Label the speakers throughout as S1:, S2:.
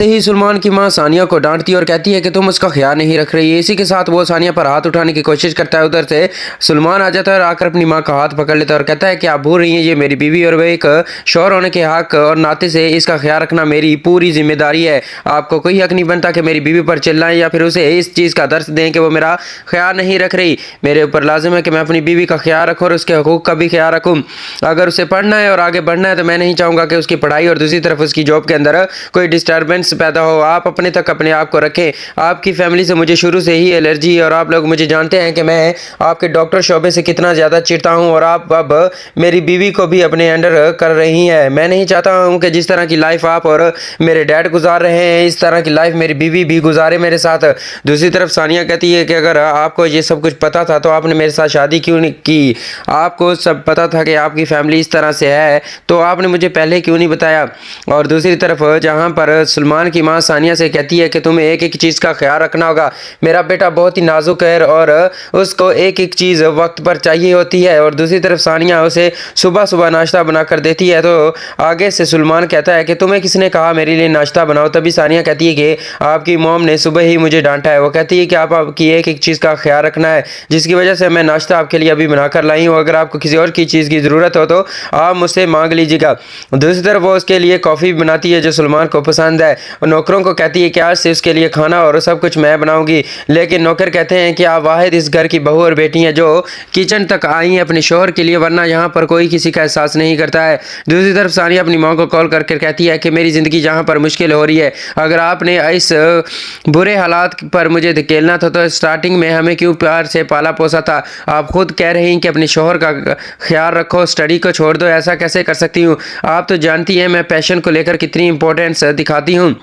S1: ही सलमान की मां सानिया को डांटती है और कहती है कि तुम उसका ख्याल नहीं रख रही है। इसी के साथ वो सानिया पर हाथ उठाने की कोशिश करता है। उधर से सलमान आ जाता है और आकर अपनी मां का हाथ पकड़ लेता है और कहता है कि आप भूल रही हैं ये मेरी बीवी और वह एक शौहर होने के हक और नाते से इसका ख्याल रखना मेरी पूरी जिम्मेदारी है। आपको कोई हक नहीं बनता कि मेरी बीवी पर चिल्लाएं या फिर उसे इस चीज़ का दर्द दें कि वो मेरा ख्याल नहीं रख रही। मेरे ऊपर लाजिम है कि मैं अपनी बीवी का ख्याल रखूँ और उसके हकूक़ का भी ख्याल रखूँ। अगर उसे पढ़ना है और आगे बढ़ना है तो मैं नहीं चाहूँगा कि उसकी पढ़ाई और दूसरी तरफ उसकी जॉब के अंदर कोई डिस्टर्बेंस पैदा हो। आप अपने तक अपने आप को रखें। आपकी फैमिली से मुझे शुरू से ही एलर्जी है और आप लोग मुझे जानते हैं कि मैं आपके डॉक्टर शोबे से कितना ज़्यादा चिढ़ता हूं और आप अब मेरी बीवी को भी अपने अंडर कर रही हैं। मैं नहीं चाहता हूं कि जिस तरह की लाइफ आप और मेरे डैड गुजार रहे हैं इस तरह की लाइफ मेरी बीवी भी गुजारे मेरे साथ। दूसरी तरफ सानिया कहती है कि अगर आपको ये सब कुछ पता था तो आपने मेरे साथ शादी क्यों नहीं की? आपको सब पता था कि आपकी फैमिली इस तरह से है तो आपने मुझे पहले क्यों नहीं बताया? और दूसरी तरफ जहाँ पर सलमान की माँ सानिया से कहती है कि तुम्हें एक एक चीज़ का ख्याल रखना होगा। मेरा बेटा बहुत ही नाजुक है और उसको एक एक चीज़ वक्त पर चाहिए होती है। और दूसरी तरफ सानिया उसे सुबह सुबह नाश्ता बना कर देती है। तो आगे से सलमान कहता है कि तुम्हें किसने कहा मेरे लिए नाश्ता बनाओ? तभी सानिया कहती है कि आपकी मॉम ने सुबह ही मुझे डांटा है। वो कहती है कि आपकी एक एक चीज़ का ख्याल रखना है जिसकी वजह से मैं नाश्ता आपके लिए अभी बना कर लाई हूँ। अगर आपको किसी और की चीज़ की ज़रूरत हो तो आप मुझसे मांग लीजिएगा। दूसरी तरफ वो उसके लिए कॉफ़ी बनाती है जो सलमान को पसंद है। नौकरों को कहती है कि आज से उसके लिए खाना और सब कुछ मैं बनाऊंगी। लेकिन नौकर कहते हैं कि आप वाहिद इस घर की बहू और बेटी हैं जो किचन तक आई हैं अपने शौहर के लिए, वरना यहाँ पर कोई किसी का एहसास नहीं करता है। दूसरी तरफ सानिया अपनी माँ को कॉल करके कहती है कि मेरी ज़िंदगी जहाँ पर मुश्किल हो रही है, अगर आपने इस बुरे हालात पर मुझे धकेलना था तो स्टार्टिंग में हमें क्यों प्यार से पाला पोसा था? आप खुद कह रही हैं कि अपने शौहर का ख्याल रखो, स्टडी को छोड़ दो। ऐसा कैसे कर सकती हूँ? आप तो जानती हैं मैं पैशन को लेकर कितनी इंपॉर्टेंस दिखाती हूँ।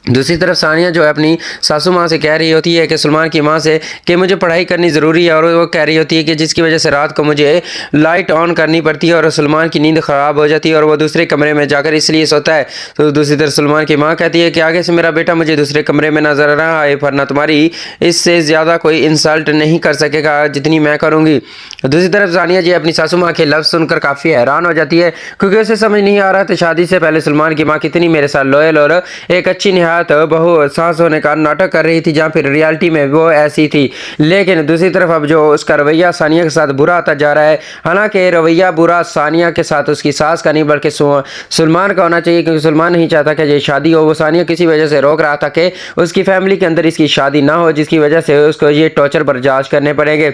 S1: दूसरी तरफ सानिया जो है अपनी सासू माँ से कह रही होती है कि सलमान की माँ से कि मुझे पढ़ाई करनी ज़रूरी है और वो कह रही होती है कि जिसकी वजह से रात को मुझे लाइट ऑन करनी पड़ती है और सलमान की नींद ख़राब हो जाती है और वो दूसरे कमरे में जाकर इसलिए सोता है। तो दूसरी तरफ सलमान की माँ कहती है कि आगे से मेरा बेटा मुझे दूसरे कमरे में नजर आ रहा है वरना तुम्हारी इससे ज़्यादा कोई इंसल्ट नहीं कर सकेगा जितनी मैं करूँगी। दूसरी तरफ सानिया जी अपनी सासू माँ के लफ्ज़ सुनकर काफ़ी हैरान हो जाती है क्योंकि उसे समझ नहीं आ रहा था शादी से पहले सलमान की माँ कितनी मेरे साथ लॉयल और एक अच्छी बहु सास होने का नाटक कर रही थी जहाँ फिर रियलिटी में वो ऐसी थी। लेकिन दूसरी तरफ अब जो उसका रवैया सानिया के साथ बुरा आता जा रहा है, हालांकि रवैया बुरा सानिया के साथ उसकी सास का नहीं बल्कि सलमान का होना चाहिए क्योंकि सलमान नहीं चाहता कि ये शादी हो। वो सानिया किसी वजह से रोक रहा था कि उसकी फैमिली के अंदर इसकी शादी ना हो जिसकी वजह से उसको ये टॉर्चर बर्दाश्त करने पड़ेंगे।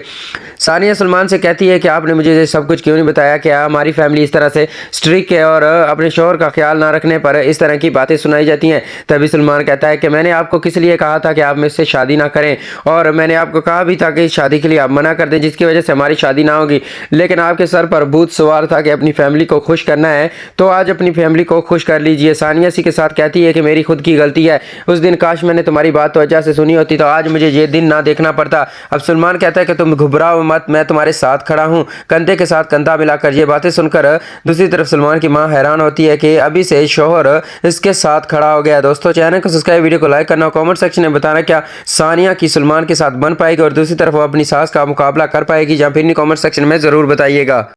S1: सानिया सलमान से कहती है कि आपने मुझे ये सब कुछ क्यों नहीं बताया कि हमारी फैमिली इस तरह से स्ट्रिक्ट है और अपने शौहर का ख्याल ना रखने पर इस तरह की बातें सुनाई जाती हैं। तभी सलमान कहता है कि मैंने आपको किस लिए कहा था कि आप मुझसे शादी ना करें और मैंने आपको कहा भी था कि इस शादी के लिए आप मना कर दें जिसकी वजह से हमारी शादी ना होगी। लेकिन आपके सर पर भूत सवार था कि अपनी फैमिली को खुश करना है तो आज अपनी फैमिली को खुश कर लीजिए। सानिया सी के साथ कहती है कि मेरी खुद की गलती है, उस दिन काश मैंने तुम्हारी बात तवज्जो से सुनी होती तो आज मुझे ये दिन ना देखना पड़ता। अब सलमान कहता है कि तुम घबराओ मत, मैं तुम्हारे साथ खड़ा हूँ। कंधे के साथ कंधा मिलाकर ये बातें सुनकर दूसरी तरफ सलमान की माँ हैरान होती है कि अभी से शौहर इसके साथ खड़ा हो गया। दोस्तों चैनल को सब्सक्राइब, वीडियो को लाइक करना, कमेंट सेक्शन में बताना क्या सानिया की सलमान के साथ बन पाएगी और दूसरी तरफ वो अपनी सास का मुकाबला कर पाएगी या फिर नहीं, कमेंट सेक्शन में ज़रूर बताइएगा।